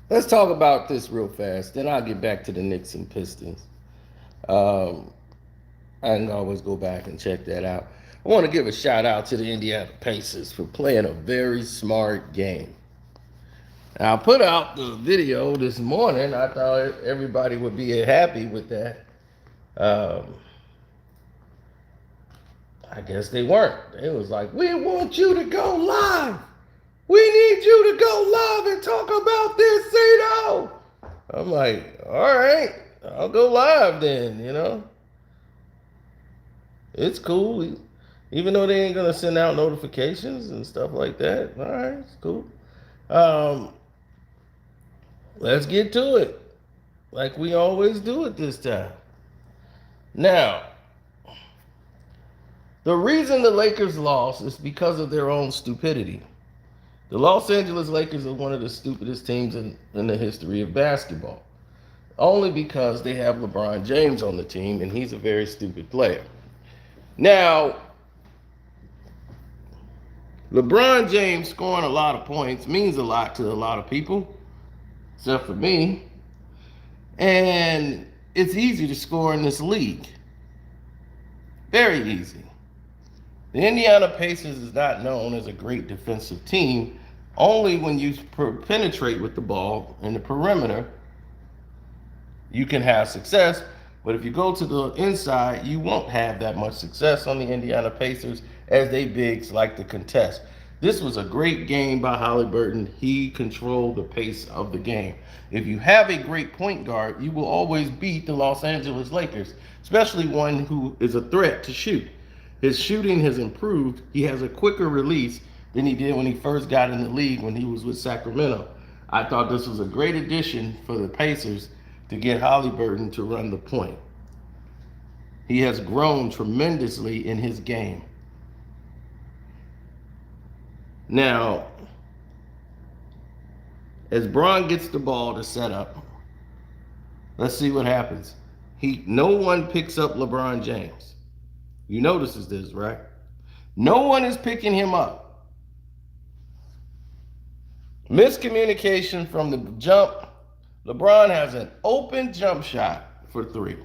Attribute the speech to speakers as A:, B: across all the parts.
A: Let's talk about this real fast. Then I'll get back to the Knicks and Pistons. Um, I can always go back and check that out. I want to give a shout out to the Indiana Pacers for playing a very smart game. I put out the video this morning. I thought everybody would be happy with that. Um, I guess they weren't. It was like, we want you to go live. We need you to go live and talk about this, Cito. I'm like, all right, I'll go live then. It's cool. Even though they ain't gonna send out notifications and stuff like that. All right, it's cool. Um, let's get to it. Like we always do it this time. Now, the reason the Lakers lost is because of their own stupidity. The Los Angeles Lakers are one of the stupidest teams in the history of basketball. Only because they have LeBron James on the team, and he's a very stupid player. Now, LeBron James scoring a lot of points means a lot to a lot of people, except for me. And it's easy to score in this league. Very easy. The Indiana Pacers is not known as a great defensive team. Only when you penetrate with the ball in the perimeter, you can have success. But if you go to the inside, you won't have that much success on the Indiana Pacers as they bigs like to contest. This was a great game by Halliburton. He controlled the pace of the game. If you have a great point guard, you will always beat the Los Angeles Lakers, especially one who is a threat to shoot. His shooting has improved. He has a quicker release than he did when he first got in the league when he was with Sacramento. I thought this was a great addition for the Pacers to get Halliburton to run the point. He has grown tremendously in his game. Now, as Bron gets the ball to set up, let's see what happens. No one picks up LeBron James. You notices this, right? No one is picking him up. Miscommunication from the jump. LeBron has an open jump shot for three.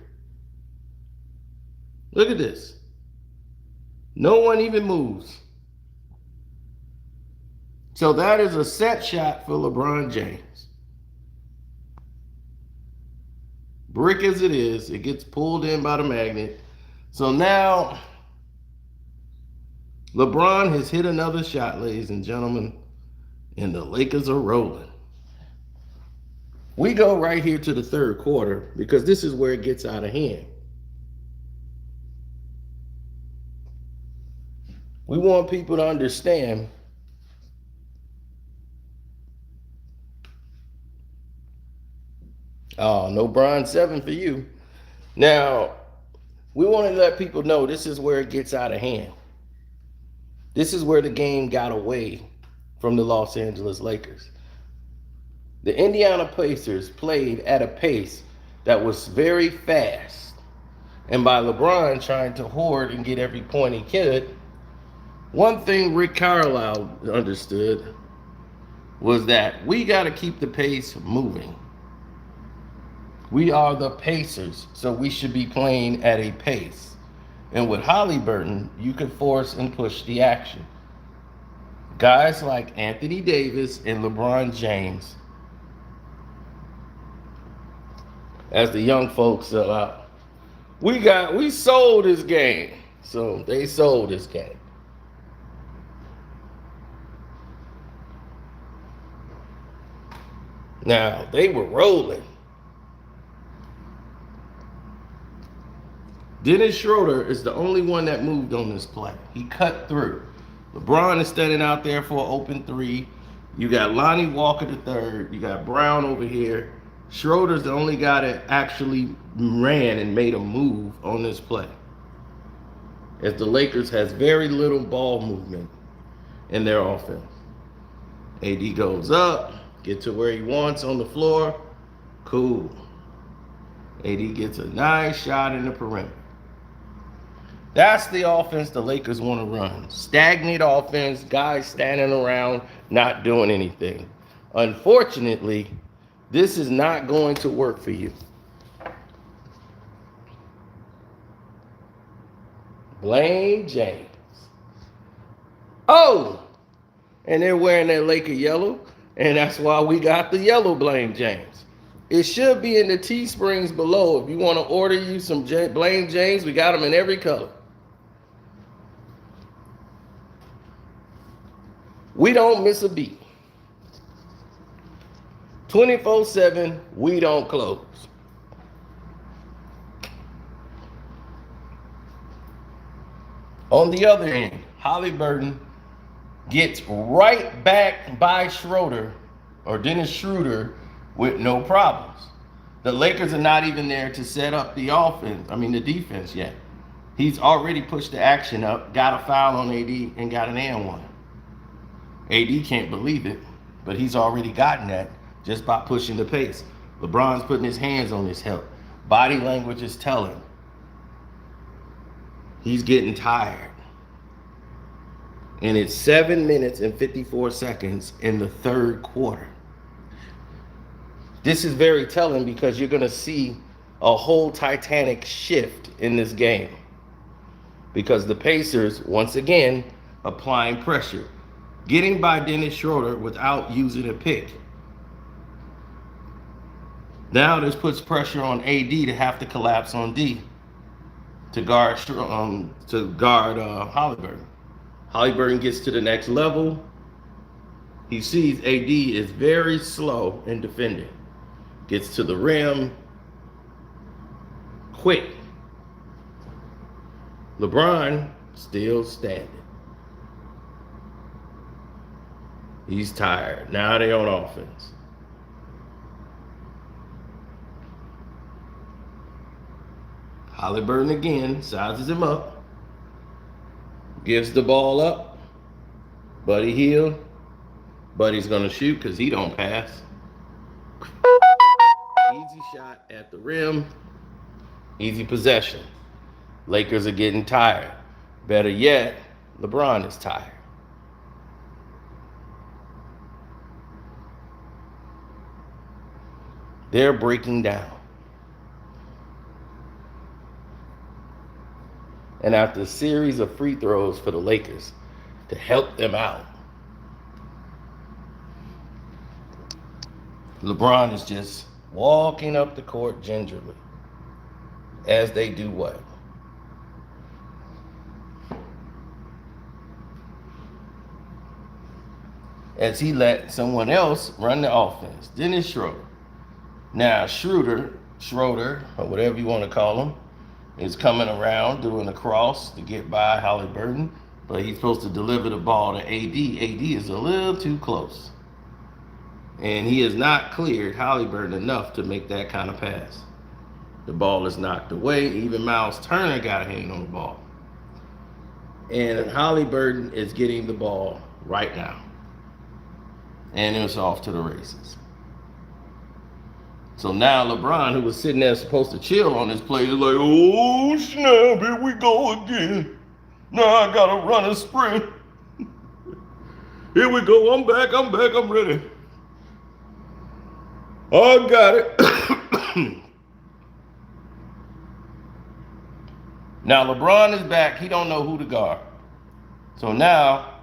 A: Look at this. No one even moves. So that is a set shot for LeBron James. Brick as it is, it gets pulled in by the magnet. So now LeBron has hit another shot, ladies and gentlemen, and the Lakers are rolling. We go right here to the third quarter because this is where it gets out of hand. We want people to understand no Bron 7 for you. Now, we want to let people know this is where it gets out of hand. This is where the game got away from the Los Angeles Lakers. The Indiana Pacers played at a pace that was very fast. And by LeBron trying to hoard and get every point he could, one thing Rick Carlisle understood was that we got to keep the pace moving. We are the Pacers, so we should be playing at a pace. And with Halliburton, you can force and push the action. Guys like Anthony Davis and LeBron James, as the young folks sell out, we sold this game. So they sold this game. Now, they were rolling. Dennis Schroeder is the only one that moved on this play. He cut through. LeBron is standing out there for an open three. You got Lonnie Walker the third. You got Brown over here. Schroeder's the only guy that actually ran and made a move on this play, as the Lakers has very little ball movement in their offense. AD goes up, get to where he wants on the floor. Cool. AD gets a nice shot in the perimeter. That's the offense the Lakers want to run. Stagnant offense, guys standing around, not doing anything. Unfortunately, This is not going to work for you. Blame James. Oh, and they're wearing that Laker yellow, and that's why we got the yellow Blame James. It should be in the Teesprings below. If you want to order you some Blame James, we got them in every color. We don't miss a beat. 24/7, we don't close. On the other end, Halliburton gets right back by Schroeder or Dennis Schroeder with no problems. The Lakers are not even there to set up the the defense yet. He's already pushed the action up, got a foul on AD, and got an and one. AD can't believe it, but he's already gotten that just by pushing the pace. LeBron's putting his hands on his hip. Body language is telling. He's getting tired. And it's 7 minutes and 54 seconds in the third quarter. This is very telling because you're going to see a whole titanic shift in this game. Because the Pacers, once again, applying pressure. Getting by Dennis Schroeder without using a pick. Now this puts pressure on AD to have to collapse on D to guard Halliburton. Halliburton gets to the next level. He sees AD is very slow in defending. Gets to the rim quick. LeBron still standing. He's tired. Now they're on offense. Halliburton again sizes him up. Gives the ball up. Buddy Hield. Buddy's going to shoot because he don't pass. Easy shot at the rim. Easy possession. Lakers are getting tired. Better yet, LeBron is tired. They're breaking down. And after a series of free throws for the Lakers to help them out, LeBron is just walking up the court gingerly, as they do what? As he let someone else run the offense, Dennis Schroeder. Now Schroeder, or whatever you want to call him, is coming around doing a cross to get by Halliburton, but he's supposed to deliver the ball to AD. AD is a little too close. And he has not cleared Halliburton enough to make that kind of pass. The ball is knocked away. Even Miles Turner got a hand on the ball. And Halliburton is getting the ball right now. And it's off to the races. So now LeBron, who was sitting there supposed to chill on this play, is like, oh snap, here we go again. Now I gotta run a sprint. Here we go, I'm back, I'm ready. I got it. Now LeBron is back, he don't know who to guard. So now,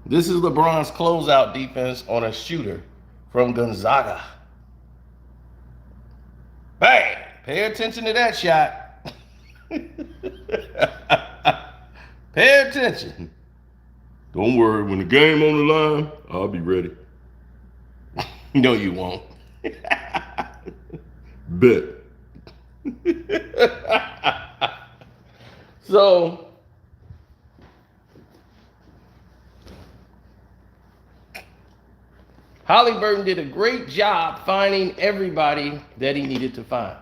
A: this is LeBron's closeout defense on a shooter from Gonzaga. Bang! Pay attention to that shot. Pay attention. Don't worry, when the game on the line, I'll be ready. No, you won't. Bet. So, Halliburton did a great job finding everybody that he needed to find.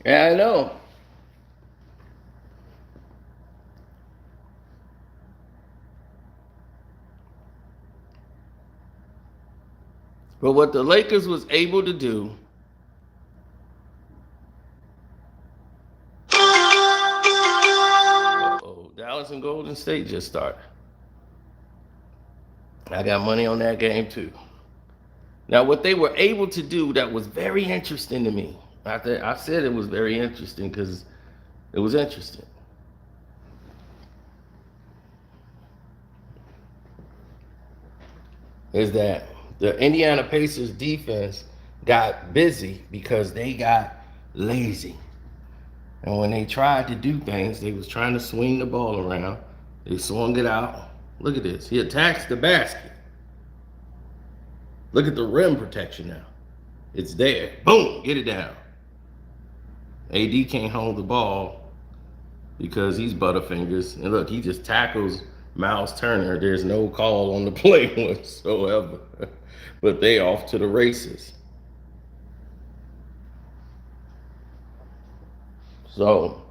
A: Yeah, I know. But what the Lakers was able to do Dallas and Golden State just started. I got money on that game too. Now, what they were able to do that was very interesting to me. I said it was very interesting because it was interesting. Is that the Indiana Pacers defense got busy because they got lazy. And when they tried to do things, they was trying to swing the ball around. They swung it out. Look at this. He attacks the basket. Look at the rim protection now. It's there. Boom, get it down. AD can't hold the ball because he's Butterfingers. And look, he just tackles Miles Turner. There's no call on the play whatsoever. But they off to the races. So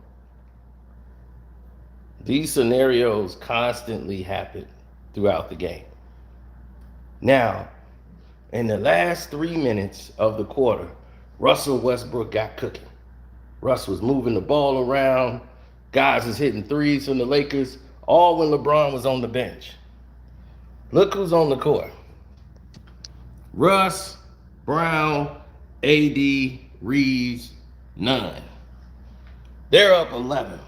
A: these scenarios constantly happen throughout the game. Now, in the last 3 minutes of the quarter, Russell Westbrook got cooking. Russ was moving the ball around. Guys was hitting threes from the Lakers, all when LeBron was on the bench. Look who's on the court. Russ, Brown, AD, Reeves, none. They're up 11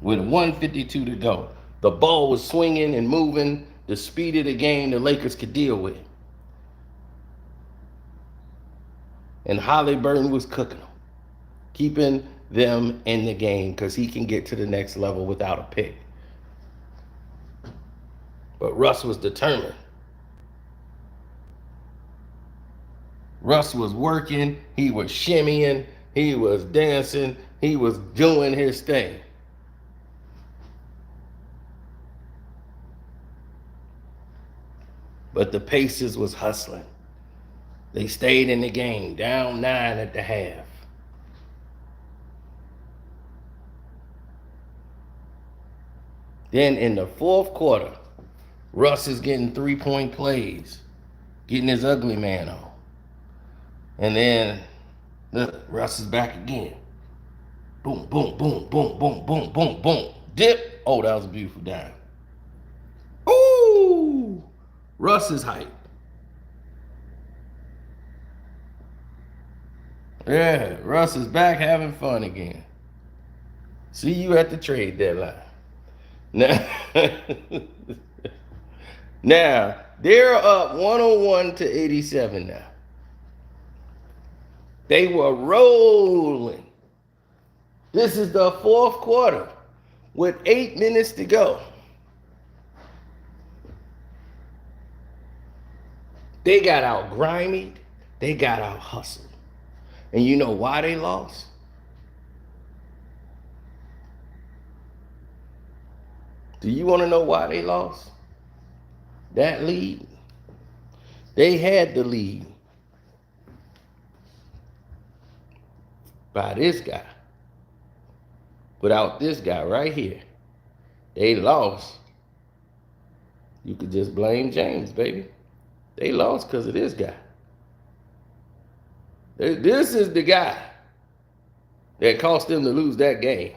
A: with 1:52 to go. The ball was swinging and moving. The speed of the game the Lakers could deal with. And Halliburton was cooking them, keeping them in the game because he can get to the next level without a pick. But Russ was determined. Russ was working. He was shimmying. He was dancing. He was doing his thing. But the Pacers was hustling. They stayed in the game, down 9 at the half. Then in the fourth quarter, Russ is getting 3-point plays, getting his ugly man on. And then, look, Russ is back again. Boom, boom, boom, boom, boom, boom, boom, boom. Dip. Oh, that was a beautiful dime. Ooh, Russ is hype. Yeah, Russ is back having fun again. See you at the trade deadline. Now they're up 101 to 87 now. They were rolling. This is the fourth quarter with 8 minutes to go. They got out grimy. They got out hustled. And you know why they lost? Do you want to know why they lost? That lead. They had the lead by this guy. Without this guy right here, they lost. You could just blame James, baby. They lost because of this guy. This is the guy that cost them to lose that game.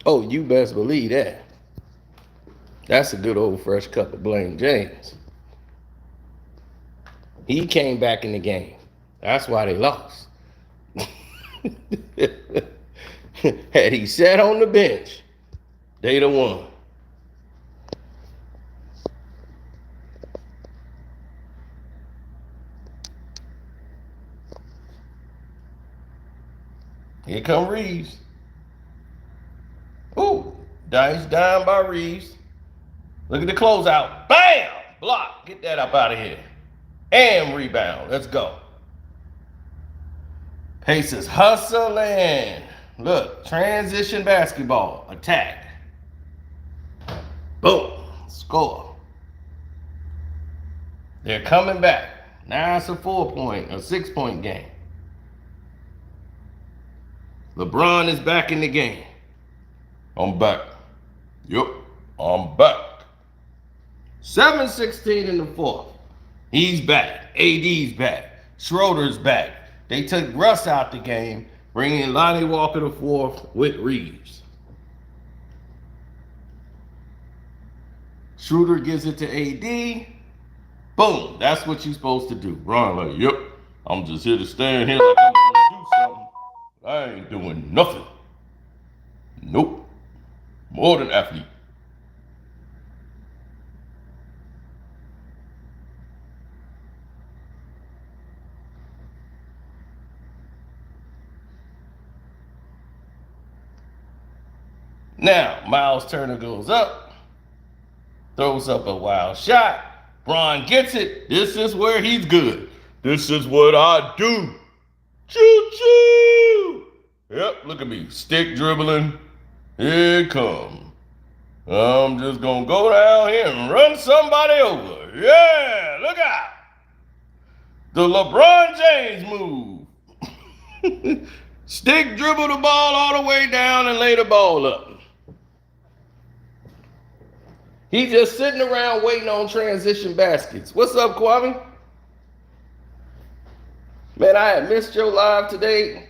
A: Oh, you best believe that. That's a good old fresh cut to blame James. He came back in the game. That's why they lost. Had he sat on the bench, they'd have won. Here come Reeves. Ooh, nice dime by Reeves. Look at the closeout. Bam! Block. Get that up out of here. And rebound. Let's go. Pacers hustling. Look, transition basketball. Attack. Boom. Score. They're coming back. Now it's a 6-point game. LeBron is back in the game. I'm back. Yup, I'm back. 7-16 in the fourth. He's back. AD's back. Schroeder's back. They took Russ out the game. Bringing Lonnie Walker the fourth with Reeves. Schroeder gives it to AD. Boom. That's what you're supposed to do. Ron like, yep, I'm just here to stand here like I'm going to do something. I ain't doing nothing. Nope. More than athlete. Now, Miles Turner goes up, throws up a wild shot. Bron gets it. This is where he's good. This is what I do. Choo-choo! Yep, look at me. Stick dribbling. Here it comes. I'm just going to go down here and run somebody over. Yeah, look out. The LeBron James move. Stick dribble the ball all the way down and lay the ball up. He just sitting around waiting on transition baskets. What's up, Kwame? Man, I had missed your live today.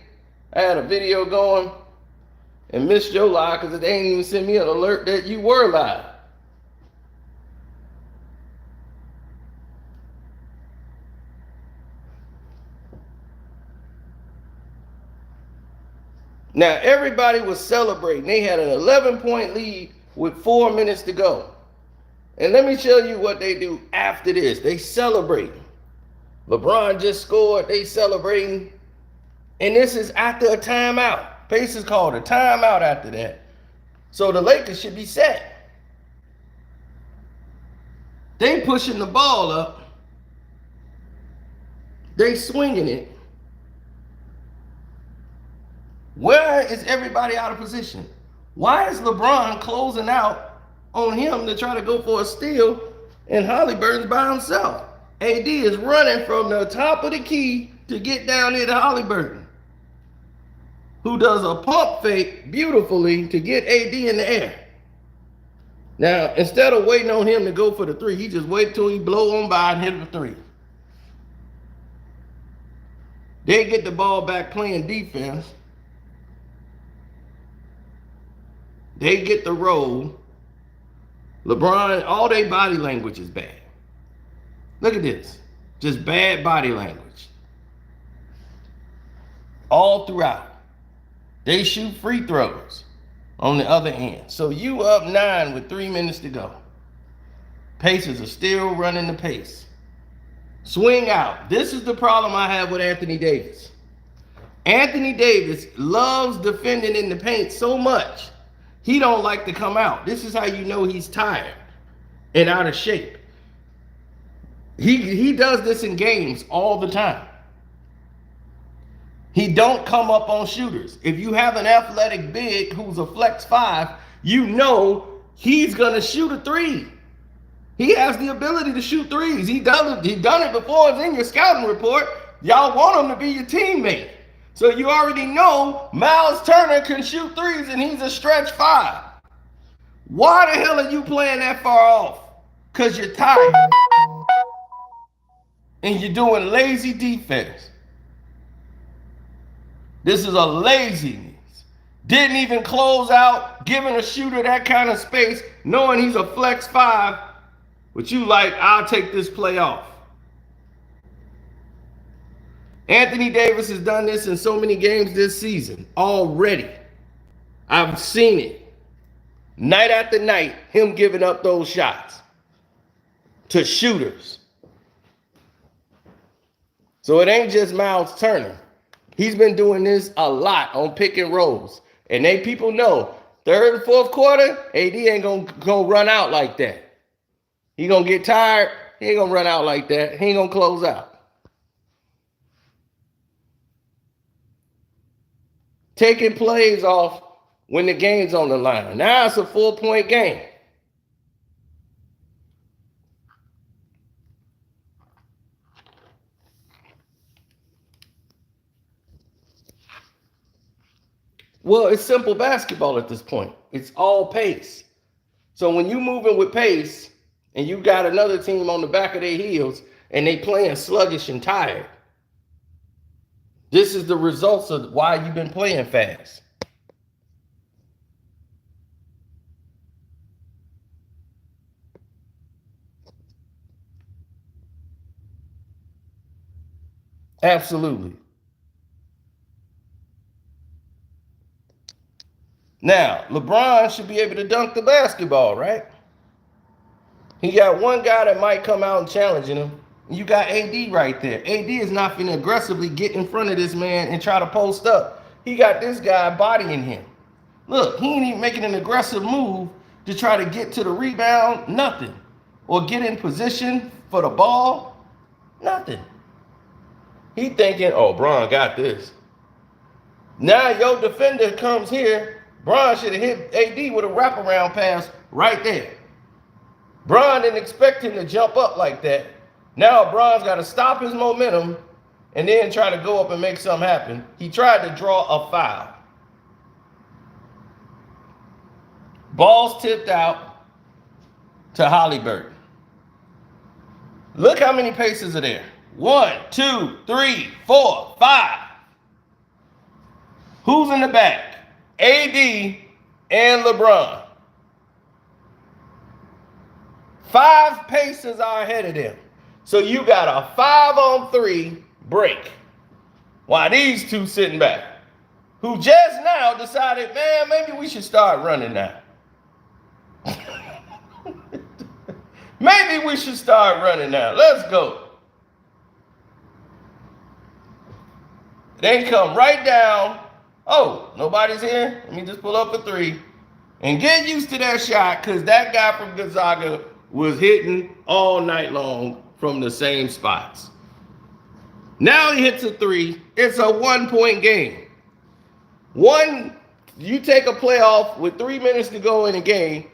A: I had a video going and missed your live because they ain't even sent me an alert that you were live. Now, everybody was celebrating. They had an 11-point lead with 4 minutes to go. And let me tell you what they do after this. They celebrate. LeBron just scored. They celebrating. And this is after a timeout. Pacers called a timeout after that. So the Lakers should be set. They pushing the ball up. They swinging it. Where is everybody out of position? Why is LeBron closing out on him to try to go for a steal and Halliburton's by himself? AD is running from the top of the key to get down there to Halliburton, who does a pump fake beautifully to get AD in the air. Now, instead of waiting on him to go for the three, he just wait till he blow on by and hit the three. They get the ball back playing defense. They get the roll. LeBron, all their body language is bad. Look at this. Just bad body language. All throughout. They shoot free throws on the other end. So you up 9 with 3 minutes to go. Pacers are still running the pace. Swing out. This is the problem I have with Anthony Davis. Anthony Davis loves defending in the paint so much. He don't like to come out. This is how you know he's tired and out of shape. He does this in games all the time. He don't come up on shooters. If you have an athletic big who's a flex 5, you know he's going to shoot a 3. He has the ability to shoot 3s. He done it before. It's in your scouting report. Y'all want him to be your teammate. So you already know Miles Turner can shoot 3s and he's a stretch 5. Why the hell are you playing that far off? Because you're tired. And you're doing lazy defense. This is a laziness. Didn't even close out, giving a shooter that kind of space, knowing he's a flex 5. But you like, I'll take this play off. Anthony Davis has done this in so many games this season already. I've seen it. Night after night, him giving up those shots to shooters. So it ain't just Miles Turner. He's been doing this a lot on pick and rolls. And people know, third and fourth quarter, AD ain't gonna run out like that. He gonna get tired. He ain't gonna run out like that. He ain't gonna close out. Taking plays off when the game's on the line. Now it's a 4-point game. Well, it's simple basketball at this point. It's all pace. So when you moving with pace and you got another team on the back of their heels and they playing sluggish and tired, This is the results of why you've been playing fast. Absolutely. Now, LeBron should be able to dunk the basketball, right? He got one guy that might come out and challenging him. You got AD right there. AD is not going to aggressively get in front of this man and try to post up. He got this guy bodying him. Look, he ain't even making an aggressive move to try to get to the rebound. Nothing. Or get in position for the ball. Nothing. He thinking, oh, Bron got this. Now your defender comes here. Bron should have hit AD with a wraparound pass right there. Bron didn't expect him to jump up like that. Now Bron's got to stop his momentum and then try to go up and make something happen. He tried to draw a foul. Ball's tipped out to Halliburton. Look how many paces are there. 1, 2, 3, 4, 5. Who's in the back? AD and LeBron. 5 paces are ahead of them. So you got a 5-on-3 break. While these two sitting back, who just now decided, man, maybe we should start running now. Maybe we should start running now. Let's go. Then come right down. Oh, nobody's here? Let me just pull up a 3. And get used to that shot, because that guy from Gonzaga was hitting all night long from the same spots. Now he hits a 3. It's a 1-point game. You take a playoff with 3 minutes to go in a game.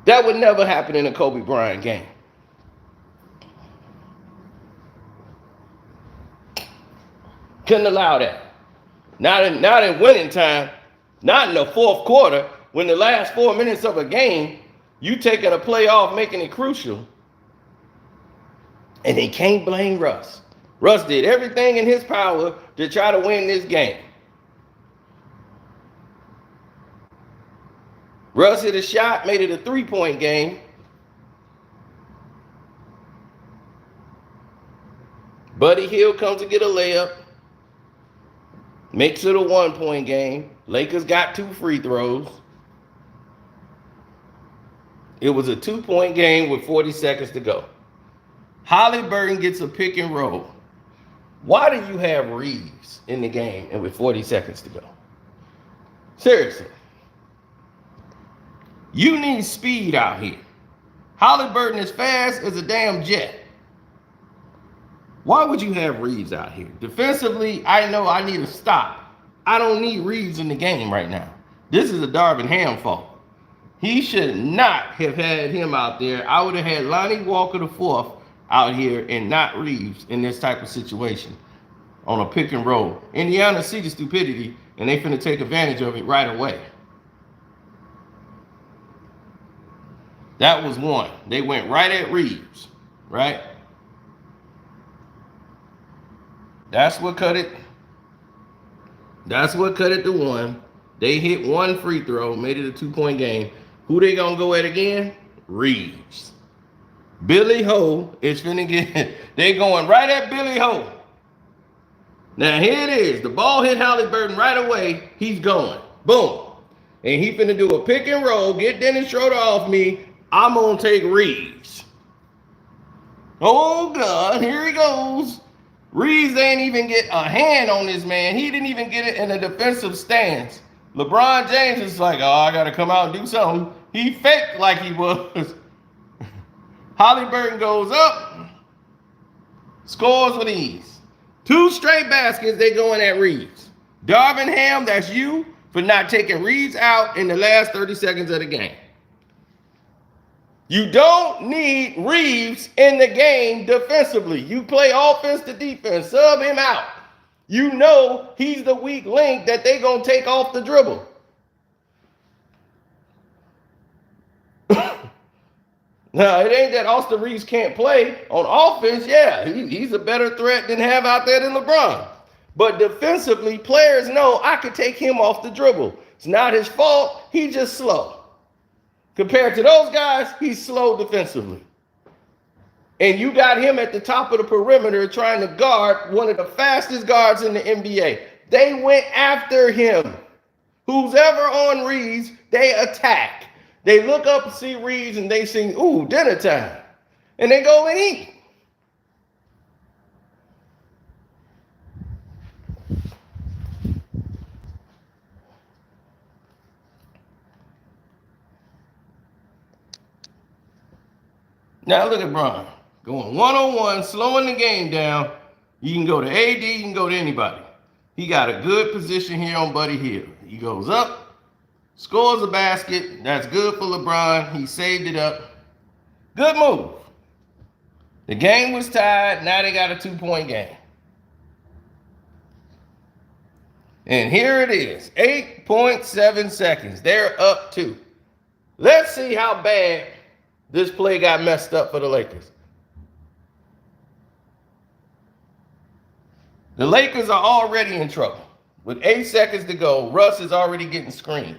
A: That would never happen in a Kobe Bryant game. Couldn't allow that. Not in winning time, not in the fourth quarter, when the last 4 minutes of a game, you taking a play off, making it crucial. And they can't blame Russ. Russ did everything in his power to try to win this game. Russ hit a shot, made it a 3-point game. Buddy Hield comes to get a layup. Makes it a 1-point game. Lakers got 2 free throws. It was a 2-point game with 40 seconds to go. Halliburton gets a pick and roll. Why do you have Reeves in the game and with 40 seconds to go? Seriously. You need speed out here. Halliburton is fast as a damn jet. Why would you have Reeves out here? Defensively, I know I need a stop. I don't need Reeves in the game right now. This is a Darvin Ham fault. He should not have had him out there. I would have had Lonnie Walker IV out here and not Reeves in this type of situation on a pick and roll. Indiana see the stupidity, and they finna take advantage of it right away. That was one. They went right at Reeves, right? That's what cut it. That's what cut it to 1. They hit 1 free throw, made it a 2-point game. Who they gonna go at again? Reeves. Billy Ho is finna get, they going right at Billy Ho. Now here it is. The ball hit Halliburton right away. He's going. Boom. And he finna do a pick and roll, get Dennis Schroeder off me. I'm gonna take Reeves. Oh God, here he goes. Reeves ain't even get a hand on this man. He didn't even get it in a defensive stance. LeBron James is like, oh, I gotta come out and do something. He faked like he was. Halliburton goes up, scores with ease. 2 straight baskets, they going at Reeves. Darvin Ham, that's you for not taking Reeves out in the last 30 seconds of the game. You don't need Reeves in the game defensively. You play offense to defense. Sub him out. You know he's the weak link that they going to take off the dribble. Now, it ain't that Austin Reeves can't play on offense. Yeah, he's a better threat than have out there than LeBron. But defensively, players know I could take him off the dribble. It's not his fault. He's just slow. Compared to those guys, he's slow defensively. And you got him at the top of the perimeter trying to guard one of the fastest guards in the NBA. They went after him. Who's ever on Reeves, they attack. They look up and see Reeves and they sing, ooh, dinner time. And they go and eat. Now look at Bron. Going one-on-one, slowing the game down. You can go to AD, you can go to anybody. He got a good position here on Buddy Hield. He goes up, scores a basket. That's good for LeBron. He saved it up. Good move. The game was tied. Now they got a 2-point game. And here it is, 8.7 seconds. They're up 2. Let's see how bad this play got messed up for the Lakers. The Lakers are already in trouble. With 8 seconds to go, Russ is already getting screened.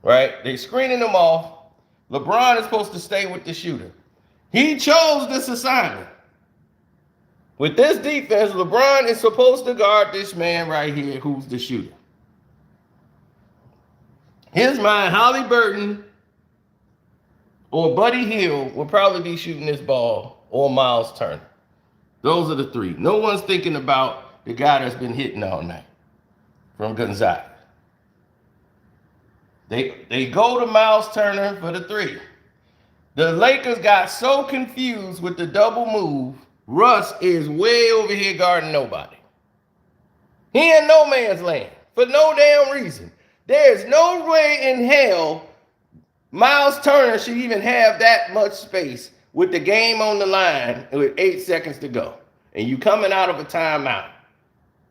A: Right? They're screening him off. LeBron is supposed to stay with the shooter. He chose this assignment. With this defense, LeBron is supposed to guard this man right here who's the shooter. His mind, Halliburton or Buddy Hield will probably be shooting this ball, or Miles Turner. Those are the 3. No one's thinking about the guy that's been hitting all night from Gonzaga. They go to Miles Turner for the 3. The Lakers got so confused with the double move, Russ is way over here guarding nobody. He in no man's land for no damn reason. There's no way in hell Miles Turner should even have that much space with the game on the line with 8 seconds to go. And you coming out of a timeout.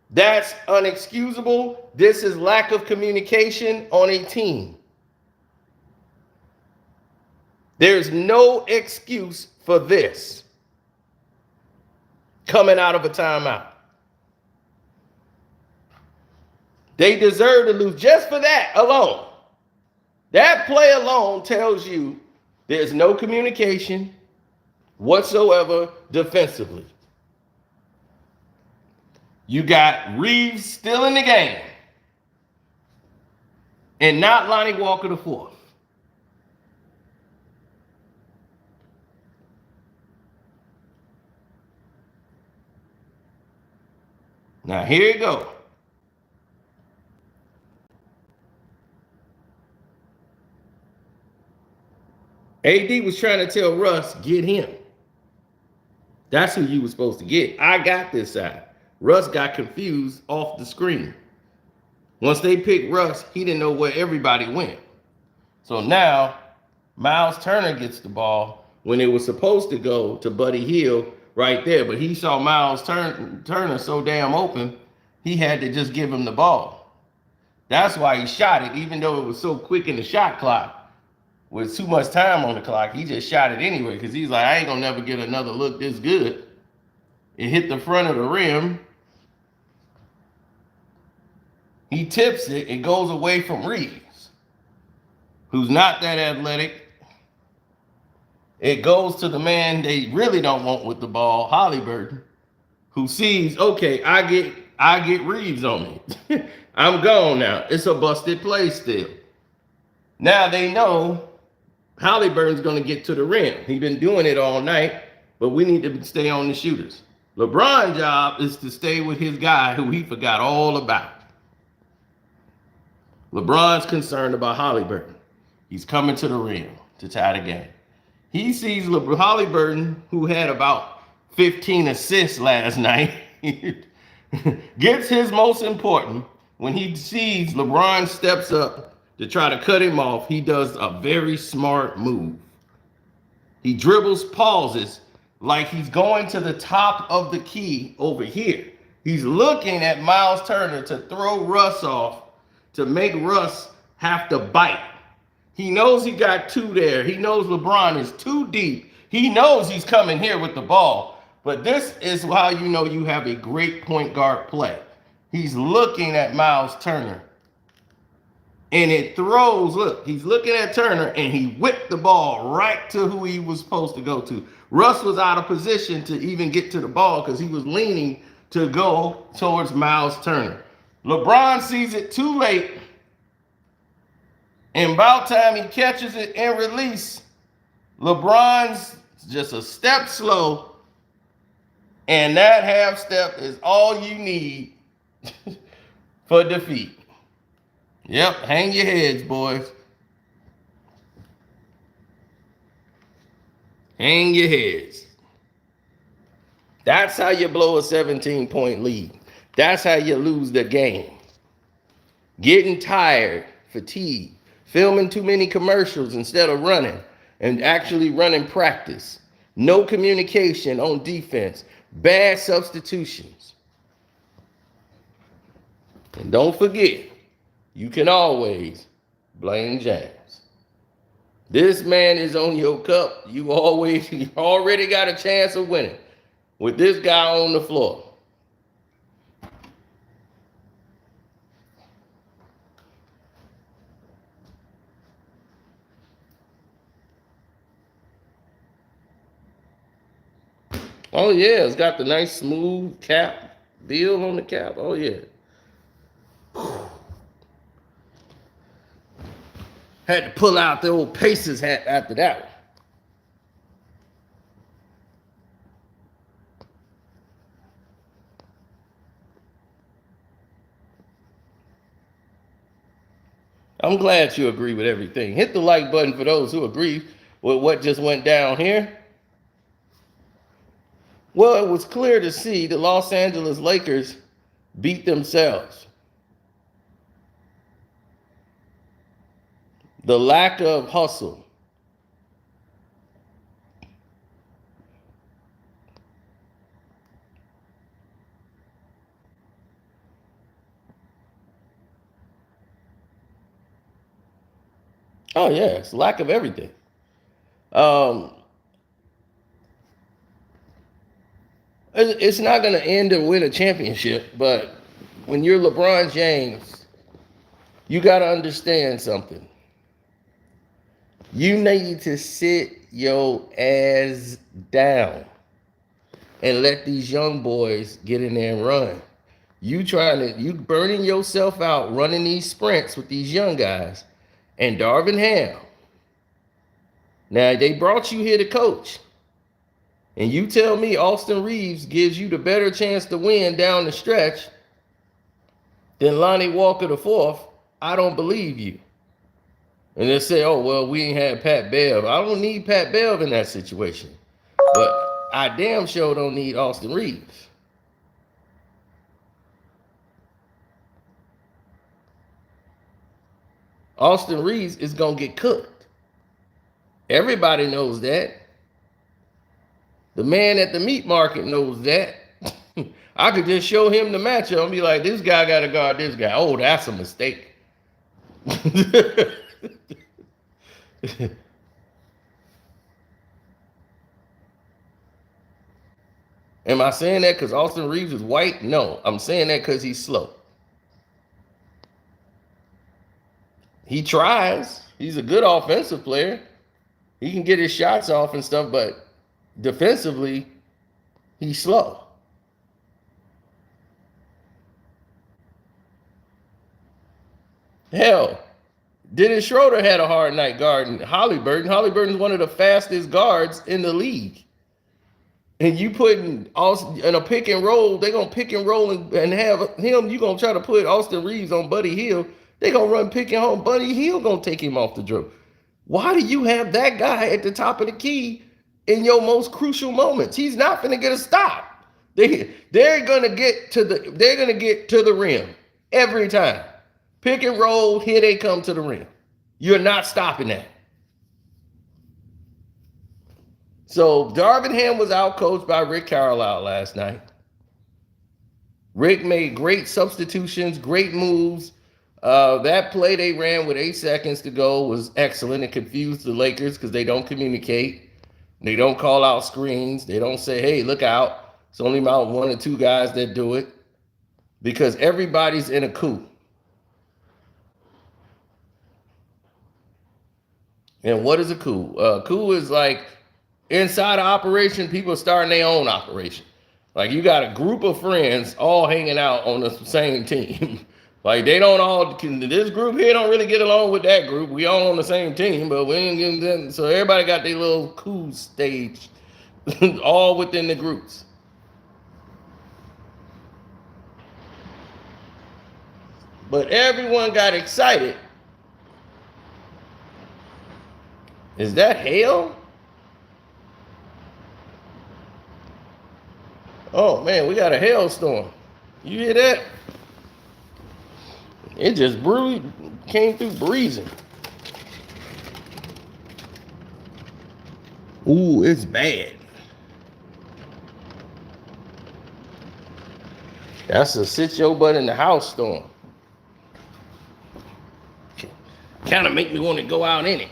A: That's unexcusable. This is lack of communication on a team. There's no excuse for this coming out of a timeout. They deserve to lose just for that alone. That play alone tells you there's no communication whatsoever defensively. You got Reeves still in the game and not Lonnie Walker IV. Now here you go. AD was trying to tell Russ, get him. That's who you were supposed to get. I got this side. Russ got confused off the screen. Once they picked Russ, he didn't know where everybody went. So now Miles Turner gets the ball when it was supposed to go to Buddy Hield right there. But he saw Miles Turner so damn open, he had to just give him the ball. That's why he shot it, even though it was so quick in the shot clock. With too much time on the clock, he just shot it anyway because he's like, I ain't gonna never get another look this good. It hit the front of the rim. He tips it. It goes away from Reeves, who's not that athletic. It goes to the man they really don't want with the ball, Halliburton, who sees, okay, I get Reeves on me. I'm gone now. It's a busted play still. Now they know Halliburton's going to get to the rim. He's been doing it all night, but we need to stay on the shooters. LeBron's job is to stay with his guy who he forgot all about. LeBron's concerned about Halliburton. He's coming to the rim to tie the game. He sees Halliburton, who had about 15 assists last night, gets his most important. When he sees LeBron steps up to try to cut him off, he does a very smart move. He dribbles, pauses, like he's going to the top of the key over here. He's looking at Miles Turner to throw Russ off, to make Russ have to bite. He knows he got two there. He knows LeBron is too deep. He knows he's coming here with the ball. But this is how you know you have a great point guard play. He's looking at Miles Turner. And it throws, look, he's looking at Turner and he whipped the ball right to who he was supposed to go to. Russ was out of position to even get to the ball because he was leaning to go towards Miles Turner. LeBron sees it too late. And about time he catches it and release, LeBron's just a step slow. And that half step is all you need for defeat. Yep, hang your heads, boys. Hang your heads. That's how you blow a 17-point lead. That's how you lose the game. Getting tired, fatigued, filming too many commercials instead of running and actually running practice. No communication on defense. Bad substitutions. And don't forget, you can always blame James. This man is on your cup. You already got a chance of winning with this guy on the floor. Oh, yeah, it's got the nice smooth cap, deal on the cap. Oh, yeah. Had to pull out the old Pacers hat after that one. I'm glad you agree with everything. Hit the like button for those who agree with what just went down here. Well, it was clear to see the Los Angeles Lakers beat themselves. The lack of hustle. Oh, yes, lack of everything. It's not going to end and win a championship, but when you're LeBron James, you got to understand something. You need to sit your ass down and let these young boys get in there and run. You burning yourself out running these sprints with these young guys and Darvin Ham. Now, they brought you here to coach. And you tell me Austin Reeves gives you the better chance to win down the stretch than Lonnie Walker IV, I don't believe you. And they say, oh, well, we ain't had Pat Bev. I don't need Pat Bev in that situation. But I damn sure don't need Austin Reeves. Austin Reeves is going to get cooked. Everybody knows that. The man at the meat market knows that. I could just show him the matchup and be like, this guy got to guard this guy. Oh, that's a mistake. Am I saying that because Austin Reeves is white? No, I'm saying that because he's slow. He tries. He's a good offensive player. He can get his shots off and stuff, but defensively, he's slow. Hell, Dennis Schroeder had a hard night guarding Halliburton. Halliburton's one of the fastest guards in the league. And you putting Austin in a pick and roll, they're going to pick and roll and have him. You're going to try to put Austin Reeves on Buddy Hield. They're going to run pick and roll. Buddy Hield going to take him off the dribble. Why do you have that guy at the top of the key in your most crucial moments? He's not going to get a stop. They're going to get to the rim every time. Pick and roll, here they come to the rim. You're not stopping that. So Darvin Ham was outcoached by Rick Carlisle last night. Rick made great substitutions, great moves. That play they ran with 8 seconds to go was excellent. It confused the Lakers because they don't communicate. They don't call out screens. They don't say, hey, look out. It's only about one or two guys that do it because everybody's in a coup. And what is a coup? Coup is like inside an operation, people starting their own operation. Like you got a group of friends all hanging out on the same team. Like they don't all, this group here don't really get along with that group. We all on the same team, but we ain't getting them. So everybody got their little coup stage all within the groups. But everyone got excited. Is that hail? Oh man, we got a hailstorm. You hear that? It just came through breezing. Ooh, it's bad. That's a sit your butt in the house storm. Kind of make me want to go out in it.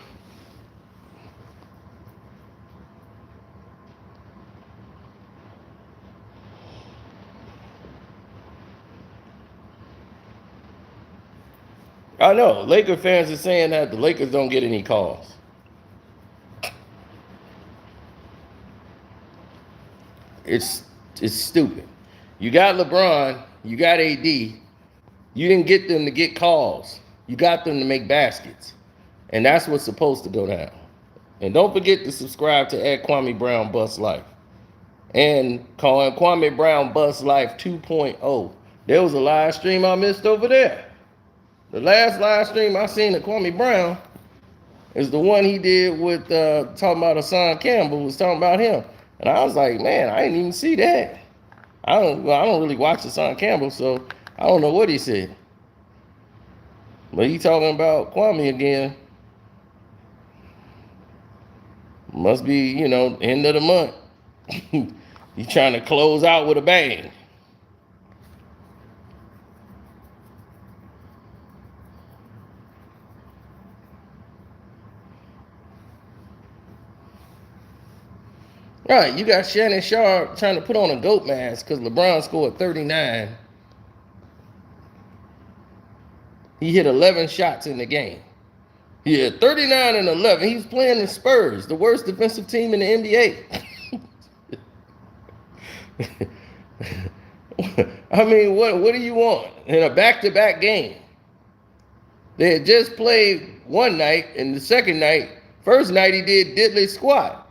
A: I know Laker fans are saying that the Lakers don't get any calls. It's stupid. You got LeBron, you got AD. You didn't get them to get calls. You got them to make baskets. And that's what's supposed to go down. And don't forget to subscribe to Kwame Brown Bust Life. And calling Kwame Brown Bust Life 2.0. There was a live stream I missed over there. The last live stream I seen of Kwame Brown is the one he did with talking about Hassan Campbell, was talking about him. And I was like, man, I didn't even see that. I don't really watch Hassan Campbell, so I don't know what he said. But he talking about Kwame again. Must be, end of the month. He's trying to close out with a bang. All right, you got Shannon Sharp trying to put on a GOAT mask because LeBron scored 39. He hit 11 shots in the game. He had 39 and 11. He's playing the Spurs, the worst defensive team in the NBA. I mean, what do you want in a back-to-back game? They had just played one night, and the second night, first night he did diddly squat.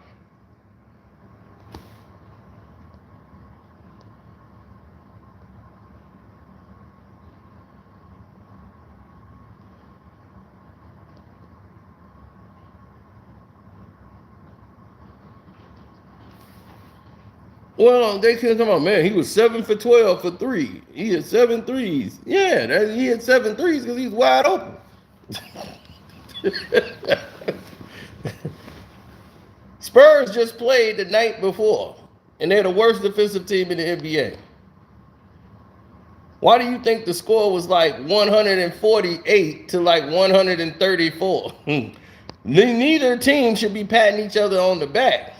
A: Well, they couldn't come on, man. He was 7 for 12 for 3. He had 7 threes. Yeah, he had 7 threes because he's wide open. Spurs just played the night before, and they're the worst defensive team in the NBA. Why do you think the score was like 148 to like 134? Neither team should be patting each other on the back.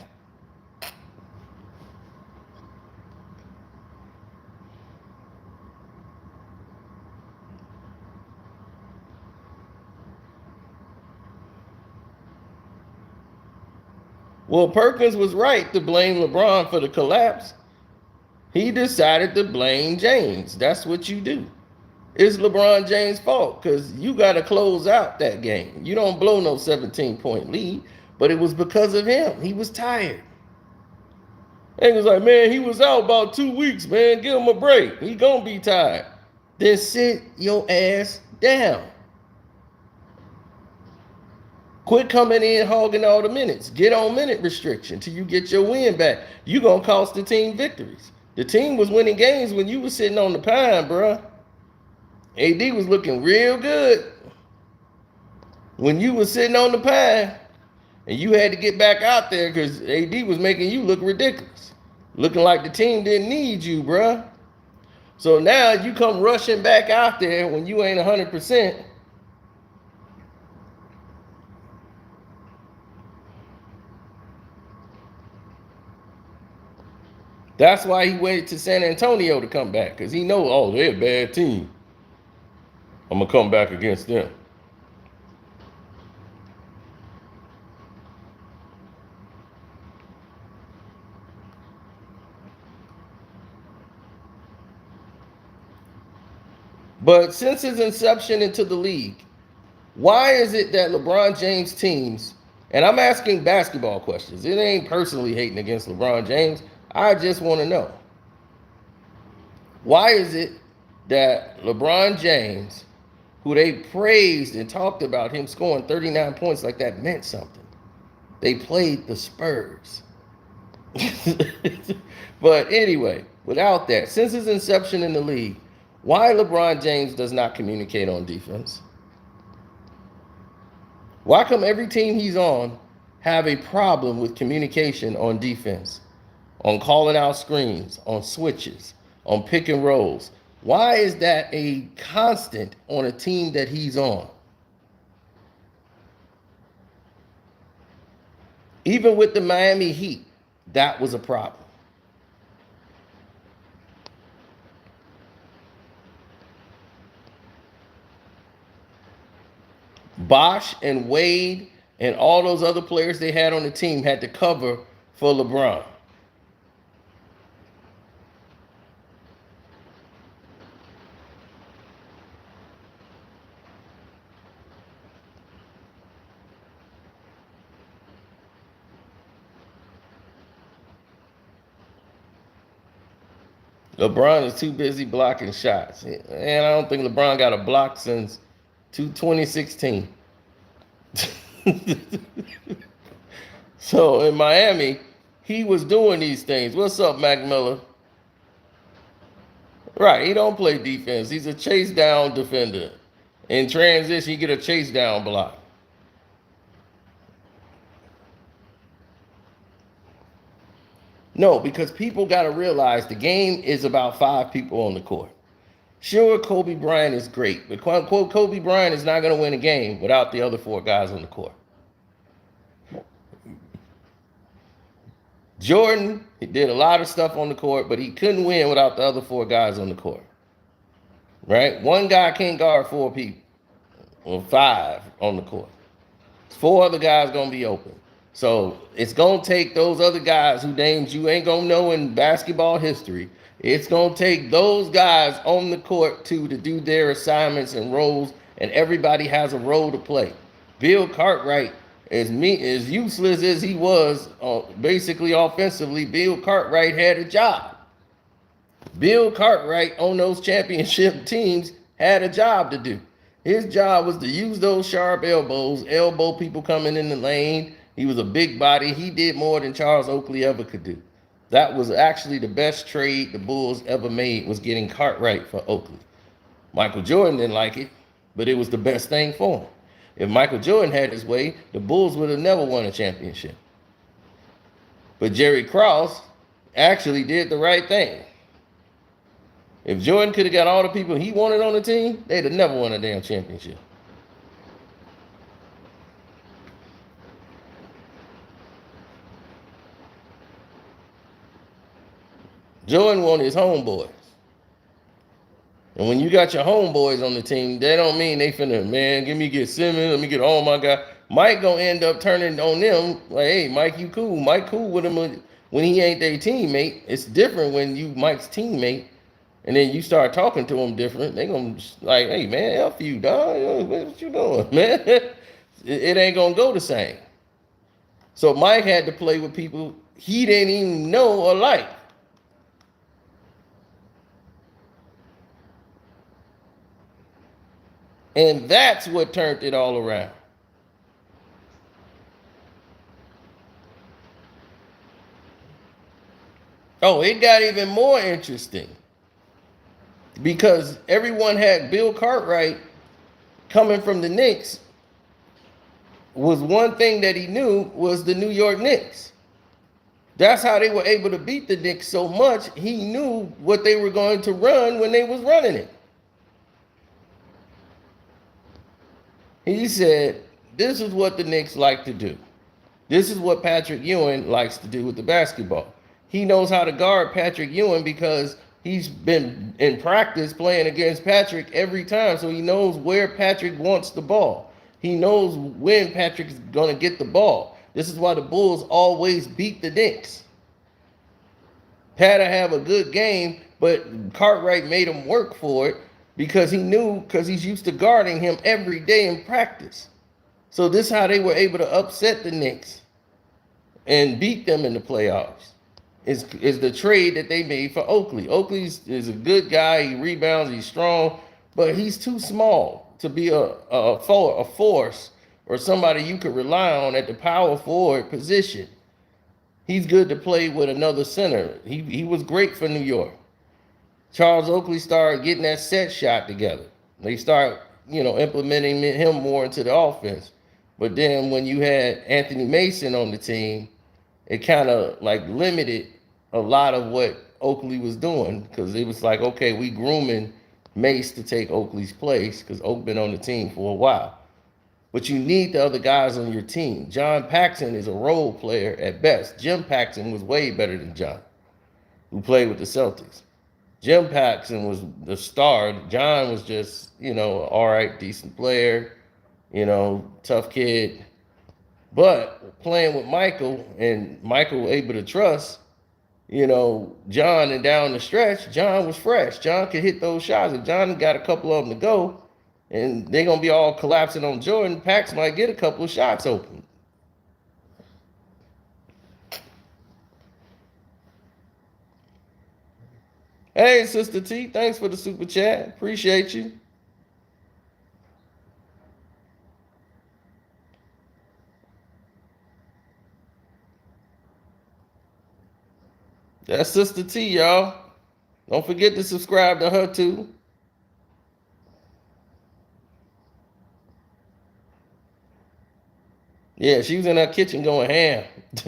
A: Well, Perkins was right to blame LeBron for the collapse. He decided to blame James. That's what you do. It's LeBron James' fault because you got to close out that game. You don't blow no 17-point lead, but it was because of him. He was tired. And he was like, man, he was out about 2 weeks, man. Give him a break. He going to be tired. Then sit your ass down. Quit coming in hogging all the minutes. Get on minute restriction till you get your win back. You going to cost the team victories. The team was winning games when you was sitting on the pine, bruh. AD was looking real good when you was sitting on the pine and you had to get back out there because AD was making you look ridiculous. Looking like the team didn't need you, bruh. So now you come rushing back out there when you ain't 100%. That's why he waited to San Antonio to come back, because he know, oh, they're a bad team. I'm gonna come back against them. But since his inception into the league, why is it that LeBron James teams, and I'm asking basketball questions, it ain't personally hating against LeBron James, I just want to know, why is it that LeBron James, who they praised and talked about him scoring 39 points like that meant something, they played the Spurs. But anyway, without that, since his inception in the league, why LeBron James does not communicate on defense? Why come every team he's on have a problem with communication on defense, on calling out screens, on switches, on pick and rolls? Why is that a constant on a team that he's on? Even with the Miami Heat, that was a problem. Bosh and Wade and all those other players they had on the team had to cover for LeBron. LeBron is too busy blocking shots. And I don't think LeBron got a block since 2016. So in Miami, he was doing these things. What's up, Mac Miller? Right, he don't play defense. He's a chase down defender. In transition, you get a chase down block. No, because people got to realize the game is about 5 people on the court. Sure, Kobe Bryant is great, but quote unquote, Kobe Bryant is not going to win a game without the other 4 guys on the court. Jordan, he did a lot of stuff on the court, but he couldn't win without the other 4 guys on the court. Right? One guy can't guard 4 people, or 5 on the court. 4 other guys going to be open. So it's going to take those other guys who names you ain't going to know in basketball history. It's going to take those guys on the court too to do their assignments and roles, and everybody has a role to play. Bill Cartwright, as useless as he was basically offensively, Bill Cartwright had a job. Bill Cartwright on those championship teams had a job to do. His job was to use those sharp elbows, elbow people coming in the lane. He was a big body. He did more than Charles Oakley ever could do. That was actually the best trade the Bulls ever made, was getting Cartwright for Oakley. Michael Jordan didn't like it, but it was the best thing for him. If Michael Jordan had his way, the Bulls would have never won a championship. But Jerry Krause actually did the right thing. If Jordan could have got all the people he wanted on the team, they'd have never won a damn championship. Jordan wanted his homeboys. And when you got your homeboys on the team, that don't mean they finna, man, get Simmons, let me get all my guys. Mike gonna end up turning on them like, hey, Mike, you cool. Mike cool with him when he ain't their teammate. It's different when you Mike's teammate, and then you start talking to him different. They gonna like, hey, man, F you, dog. What you doing, man? It ain't gonna go the same. So Mike had to play with people he didn't even know or like. And that's what turned it all around. Oh, it got even more interesting because everyone had Bill Cartwright coming from the Knicks. Was one thing that he knew was the New York Knicks. That's how they were able to beat the Knicks so much. He knew what they were going to run when they was running it. He said, this is what the Knicks like to do. This is what Patrick Ewing likes to do with the basketball. He knows how to guard Patrick Ewing because he's been in practice playing against Patrick every time. So he knows where Patrick wants the ball. He knows when Patrick's going to get the ball. This is why the Bulls always beat the Knicks. Had to have a good game, but Cartwright made him work for it because he knew, because he's used to guarding him every day in practice. So this is how they were able to upset the Knicks and beat them in the playoffs. Is the trade that they made for Oakley. Oakley is a good guy. He rebounds. He's strong, but he's too small to be a force or somebody you could rely on at the power forward position. He's good to play with another center. He was great for New York. Charles Oakley started getting that set shot together. They start, implementing him more into the offense. But then when you had Anthony Mason on the team, it kind of like limited a lot of what Oakley was doing because it was like, okay, we grooming Mace to take Oakley's place because Oak been on the team for a while. But you need the other guys on your team. John Paxson is a role player at best. Jim Paxson was way better than John, who played with the Celtics. Jim Paxson was the star. John was just, all right, decent player, tough kid. But playing with Michael and Michael able to trust, John, and down the stretch, John was fresh. John could hit those shots. If John got a couple of them to go, and they're going to be all collapsing on Jordan, Pax might get a couple of shots open. Hey, Sister T, thanks for the super chat. Appreciate you. That's Sister T, y'all. Don't forget to subscribe to her, too. Yeah, she was in her kitchen going ham.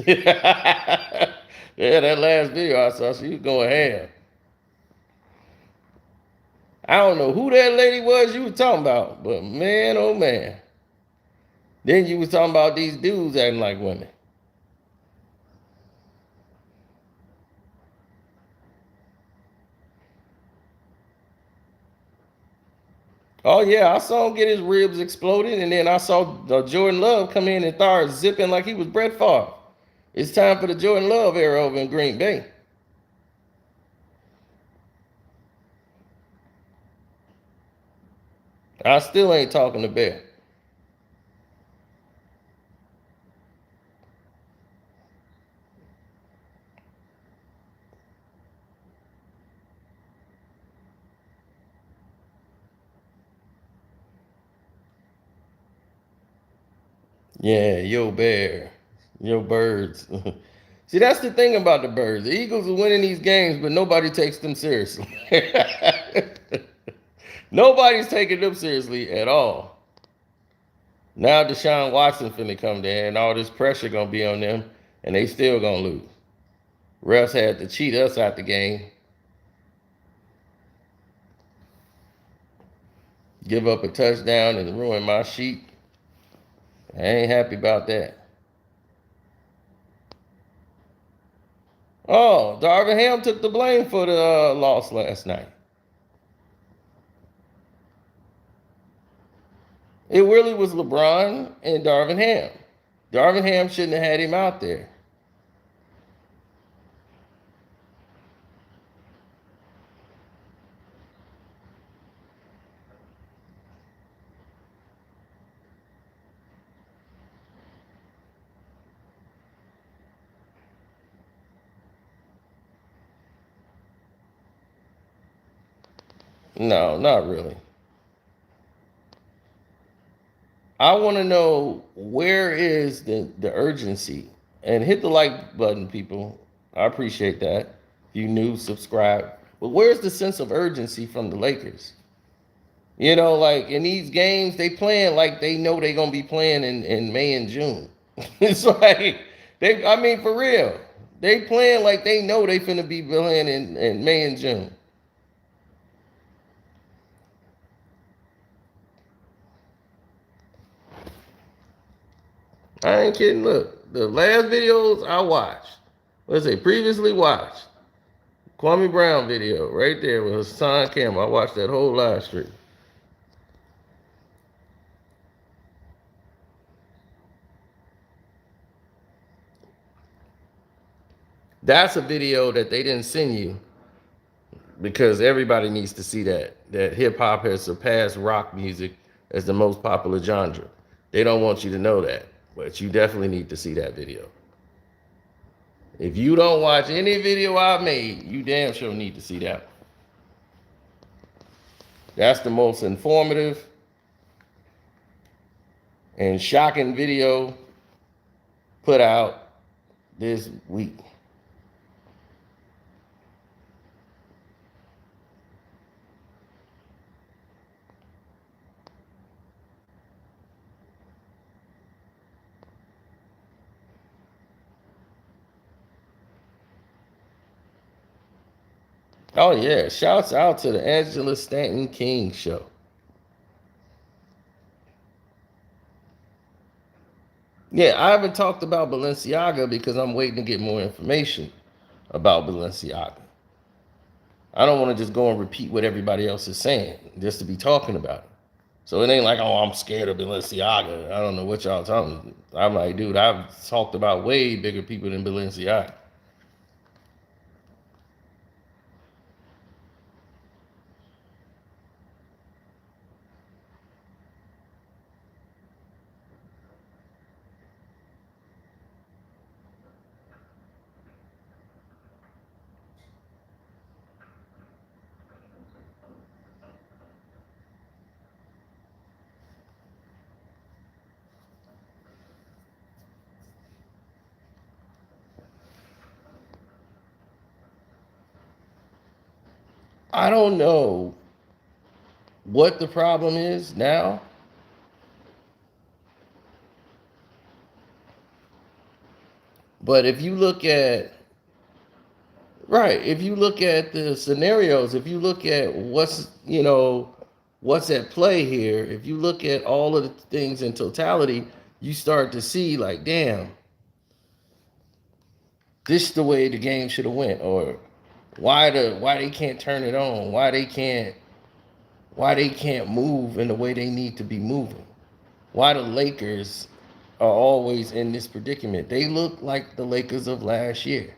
A: Yeah, that last video I saw, she was going ham. I don't know who that lady was you were talking about, but man, oh man. Then you was talking about these dudes acting like women. Oh yeah, I saw him get his ribs exploded, and then I saw Jordan Love come in and start zipping like he was Brett Favre. It's time for the Jordan Love era over in Green Bay. I still ain't talking to Bear. Yeah, yo Bear, yo Birds. See, that's the thing about the Birds. The Eagles are winning these games, but nobody takes them seriously. Nobody's taking them seriously at all. Now Deshaun Watson finna come there, and all this pressure gonna be on them, and they still gonna lose. Refs had to cheat us out the game. Give up a touchdown and ruin my sheet. I ain't happy about that. Oh, Darvin Ham took the blame for the loss last night. It really was LeBron and Darvin Ham. Darvin Ham shouldn't have had him out there. No, not really. I want to know where is the urgency, and hit the like button, people. I appreciate that. If you new, subscribe. But where's the sense of urgency from the Lakers? Like in these games, they playing like they know they're gonna be playing in May and June. It's like I mean, for real. They playing like they know they finna be playing in May and June. I ain't kidding. Look, the last videos I watched, let's say previously watched, Kwame Brown video right there with Hassan Campbell. I watched that whole live stream. That's a video that they didn't send you because everybody needs to see that hip hop has surpassed rock music as the most popular genre. They don't want you to know that, but you definitely need to see that video. If you don't watch any video I've made, you damn sure need to see that. That's the most informative and shocking video put out this week. Oh yeah, shouts out to the Angela Stanton King show. Yeah, I haven't talked about Balenciaga because I'm waiting to get more information about Balenciaga. I don't want to just go and repeat what everybody else is saying just to be talking about it. So it ain't like, oh, I'm scared of Balenciaga. I don't know what y'all talking. I'm like, dude, I've talked about way bigger people than Balenciaga. I don't know what the problem is now. But if you look at, right, if you look at the scenarios, if you look at what's at play here, if you look at all of the things in totality, you start to see like, damn, this is the way the game should have went, or why they can't turn it on, why they can't move in the way they need to be moving, why the Lakers are always in this predicament. They look like the Lakers of last year.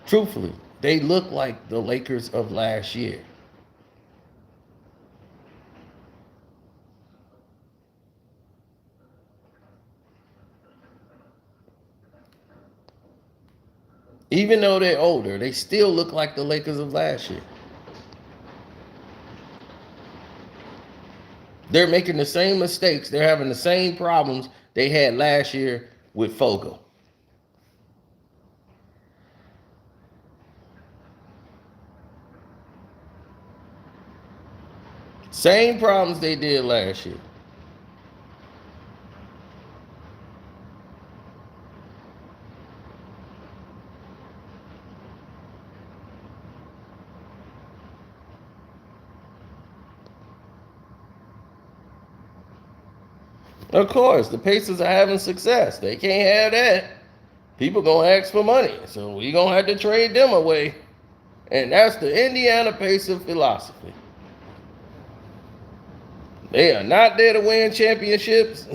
A: Truthfully, they look like the Lakers of last year. Even though they're older, they still look like the Lakers of last year. They're making the same mistakes. They're having the same problems they had last year with Fogo. Same problems they did last year. Of course, the Pacers are having success. They can't have that. People gonna ask for money, so we gonna have to trade them away. And that's the Indiana Pacers philosophy. They are not there to win championships.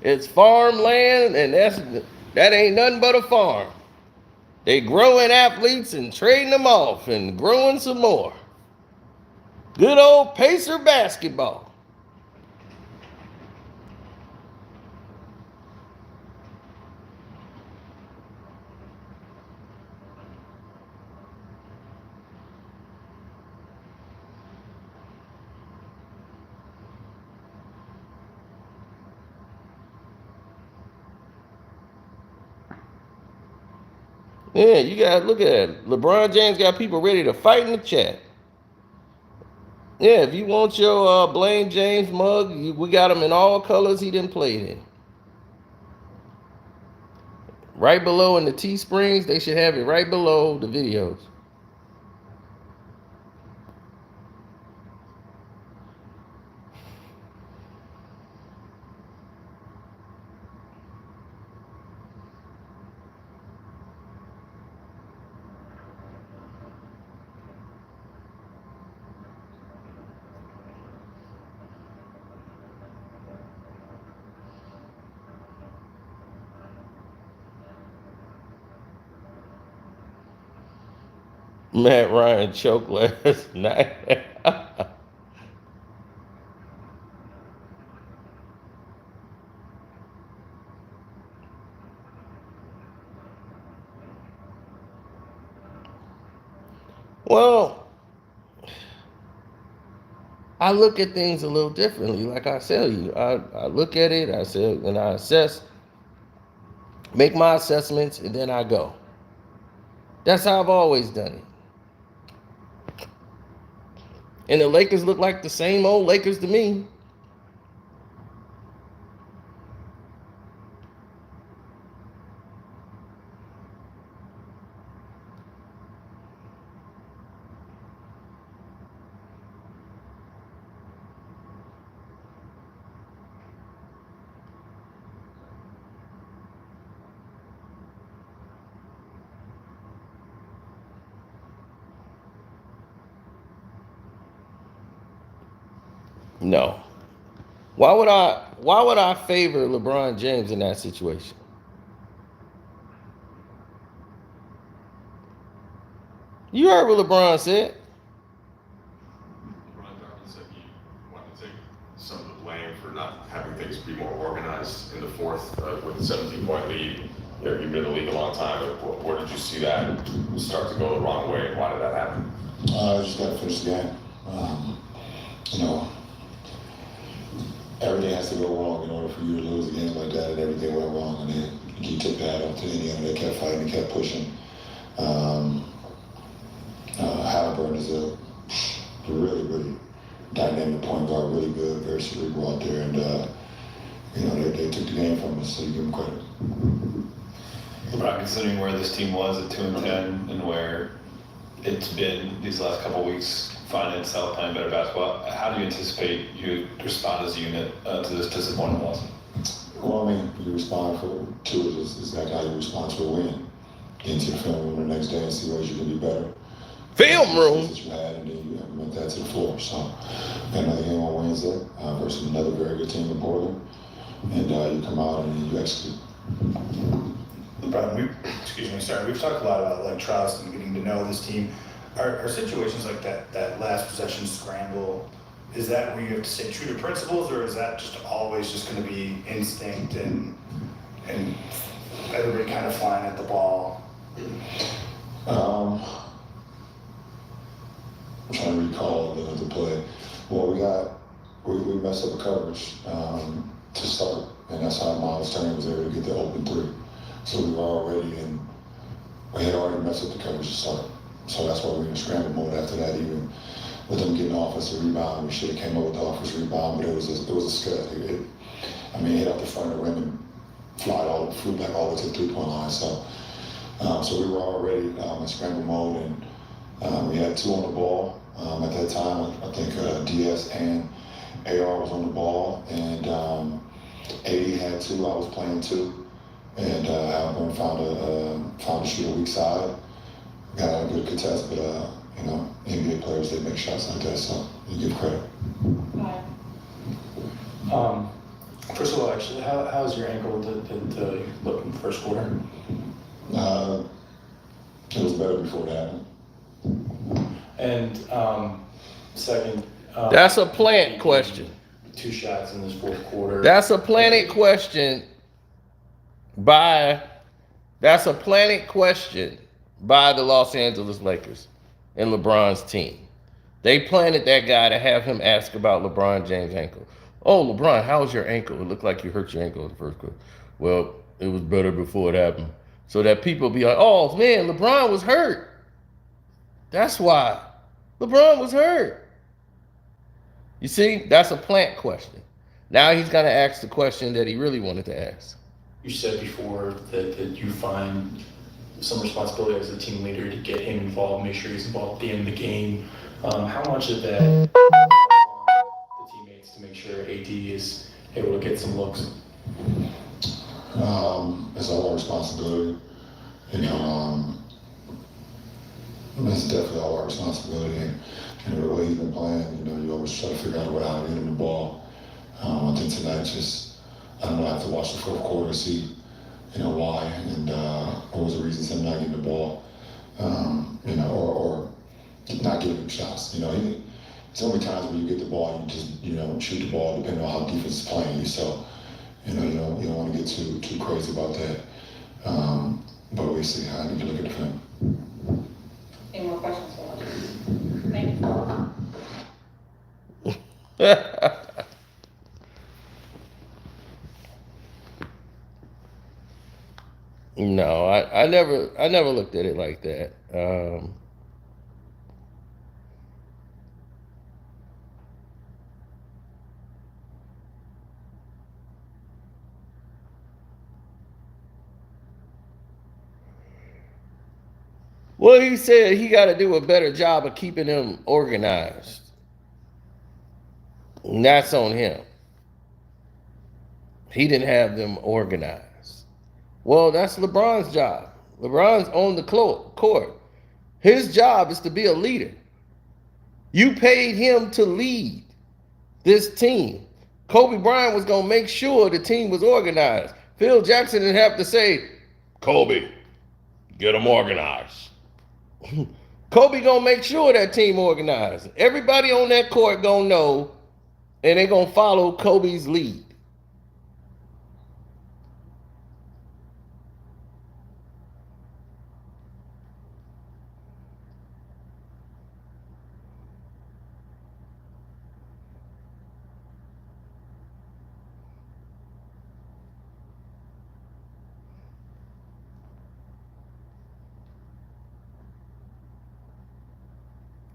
A: It's farmland, and that ain't nothing but a farm. They growing athletes and trading them off and growing some more. Good old Pacer basketball. Yeah, you gotta look at it. LeBron James got people ready to fight in the chat. Yeah, if you want your Blame James mug, we got them in all colors he didn't play in. Right below in the Teesprings, they should have it right below the videos. Matt Ryan choked last night. Well, I look at things a little differently. Like I tell you, I look at it, I say, and I assess, make my assessments, and then I go. That's how I've always done it. And the Lakers look like the same old Lakers to me. No. Why would I favor LeBron James in that situation? You heard what LeBron said.
B: Ron Darby said he wanted to take some of the blame for not having things be more organized in the fourth with the 17-point lead. You've been in the league a long time. Where did you see that start to go the wrong way, and why did that happen?
C: I just got to finish the game. You know, everything has to go wrong in order for you to lose a game like that, and everything went wrong. And then you took that off to Indiana. They kept fighting, they kept pushing. Halliburton is a really, really dynamic point guard, really good, very cerebral out there, and you know they took the game from us, so you give them credit.
D: LeBron, considering where this team was at 2-10 and where it's been these last couple of weeks, finding itself playing better basketball, how do you anticipate you respond as a unit to this disappointing loss?
C: Well, I mean, you respond to it is exactly how you respond to a win. Get into the film room the next day and see ways you can be better.
A: Film room.
C: That you had, and then you implement that to the floor. So, got another game on Wednesday versus another very good team in Portland, and you come out and you execute.
E: LeBron, we've talked a lot about like trust and getting to know this team. Are situations like that last possession scramble, is that where you have to stay true to principles, or is that just always just going to be instinct and everybody kind of flying at the ball?
C: I'm trying to recall the play. Well, we messed up the coverage to start, and that's how Miles Turner was able to get the open three. So we had already messed up the coverage to start. So that's why we were in scramble mode after that. Even with them getting offensive rebound, we should have came up with the offensive rebound, but it was a scud. It hit out the front of the rim and flew back all the way to the 3-point line. So we were already in scramble mode, and we had two on the ball at that time. I think DS and AR was on the ball, and AD had two. I was playing two, and Halliburton found a shooter weak side. Got a good contest, but you know, NBA players, they make shots like that, so you give credit.
E: First of all, actually, how's your ankle to look in the first quarter?
C: It was better before that.
E: And second,
A: That's a plant question.
E: 2 shots in this fourth quarter.
A: That's a planted question by the Los Angeles Lakers and LeBron's team. They planted that guy to have him ask about LeBron James' ankle. Oh, LeBron, how was your ankle? It looked like you hurt your ankle in the first quarter. Well, it was better before it happened. So that people be like, oh, man, LeBron was hurt. That's why. LeBron was hurt. You see, that's a plant question. Now he's going to ask the question that he really wanted to ask.
F: you said before that you find some responsibility as a team leader to get him involved, make sure he's involved at the end of the game. How much of that on the teammates to make sure AD is able to get some looks?
C: It's all our responsibility. It's definitely all our responsibility. And the way he's been playing, you always try to figure out a way how to get him the ball. I think tonight I don't know, I have to watch the fourth quarter, see, why, and what was the reasons him not getting the ball, or not giving him shots. So many times when you get the ball, you just, shoot the ball depending on how defense is playing you. So, you don't want to get too crazy about that. But we see how I need to look at the film.
G: Any more questions for us? Thank you.
A: No, I never looked at it like that. Well, he said he got to do a better job of keeping them organized. And that's on him. He didn't have them organized. Well, that's LeBron's job. LeBron's on the court. His job is to be a leader. You paid him to lead this team. Kobe Bryant was going to make sure the team was organized. Phil Jackson didn't have to say, Kobe, get them organized. Kobe gonna make sure that team organized. Everybody on that court gonna know, and they gonna follow Kobe's lead.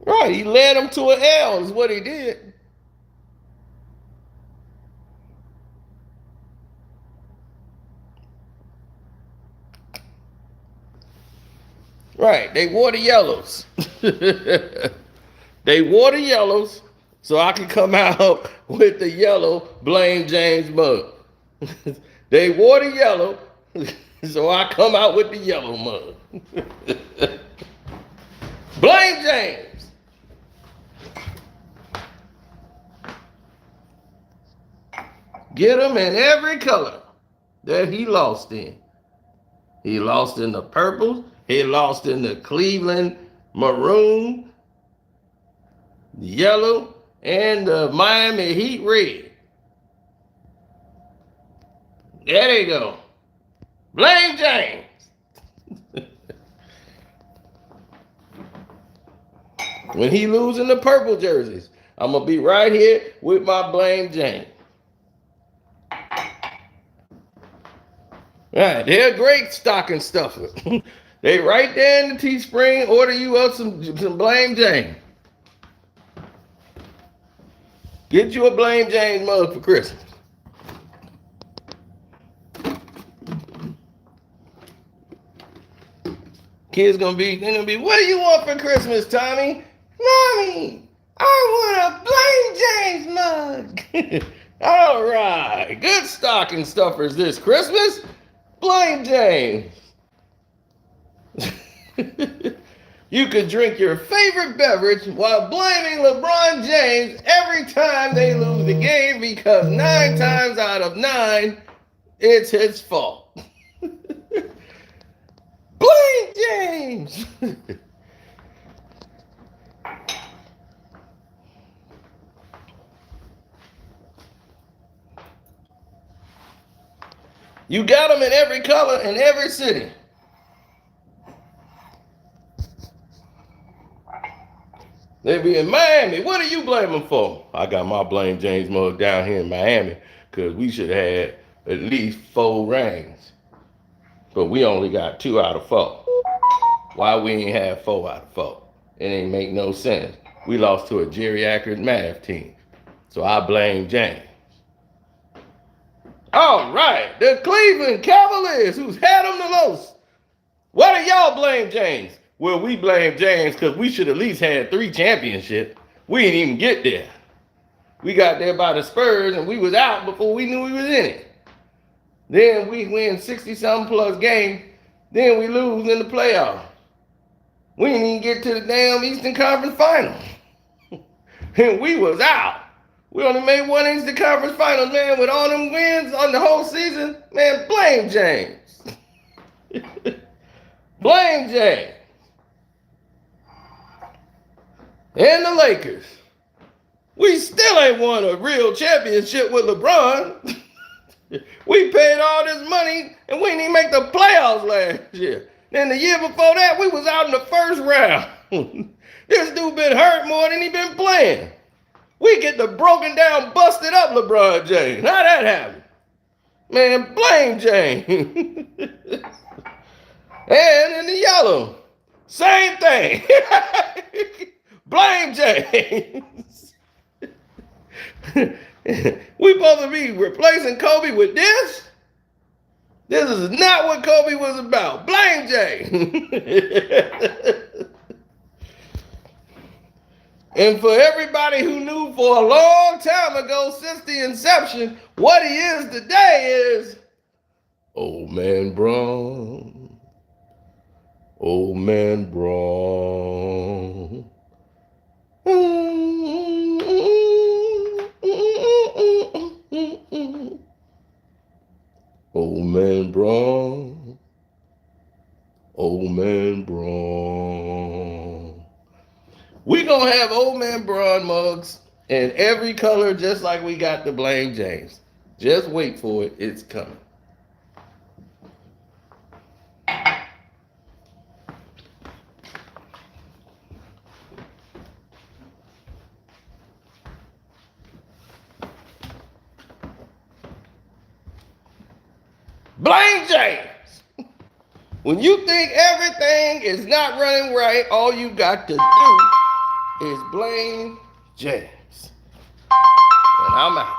A: Right, he led them to an L is what he did. Right, they wore the yellows. They wore the yellows so I could come out with the yellow blame James mug. They wore the yellow so I come out with the yellow mug. Blame James. Get him in every color that he lost in. He lost in the purple. He lost in the Cleveland maroon, yellow, and the Miami Heat red. There they go. Blame James. When he losing the purple jerseys, I'm going to be right here with my blame James. Right, they're a great stocking stuffer. They right there in the Teespring, order you up some Blame James. Get you a Blame James mug for Christmas. Kids gonna be, what do you want for Christmas, Tommy? Mommy, I want a Blame James mug. All right, good stocking stuffers this Christmas. Blame James. You could drink your favorite beverage while blaming LeBron James every time they lose the game because 9 times out of 9, it's his fault. Blame James. You got them in every color in every city. They be in Miami. What do you blame them for? I got my Blame James mug down here in Miami because we should have had at least 4 rings. But we only got 2 out of 4. Why we ain't have 4 out of 4? It ain't make no sense. We lost to a geriatric math team. So I blame James. All right, the Cleveland Cavaliers, who's had them the most. Why do y'all blame James? Well, we blame James because we should at least had 3 championships. We didn't even get there. We got there by the Spurs and we was out before we knew we was in it. Then we win 60-something plus games. Then we lose in the playoffs. We didn't even get to the damn Eastern Conference Final. And we was out. We only made 1 Eastern Conference Finals, man, with all them wins on the whole season. Man, blame James. Blame James. And the Lakers. We still ain't won a real championship with LeBron. We paid all this money and we didn't even make the playoffs last year. Then the year before that, we was out in the first round. This dude been hurt more than he been playing. We get the broken down, busted up LeBron James. How that happen? Man, blame James. And in the yellow, same thing. Blame James. We supposed to be replacing Kobe with this? This is not what Kobe was about. Blame James. And for everybody who knew for a long time ago, since the inception, what he is today is Old Man Braun. Old Man Braun. Old Man Braun. Old Man Braun. We gonna have Old Man Braun mugs in every color, just like we got the Blame James. Just wait for it. It's coming. Blame James. When you think everything is not running right, all you got to do is blame James. And I'm out.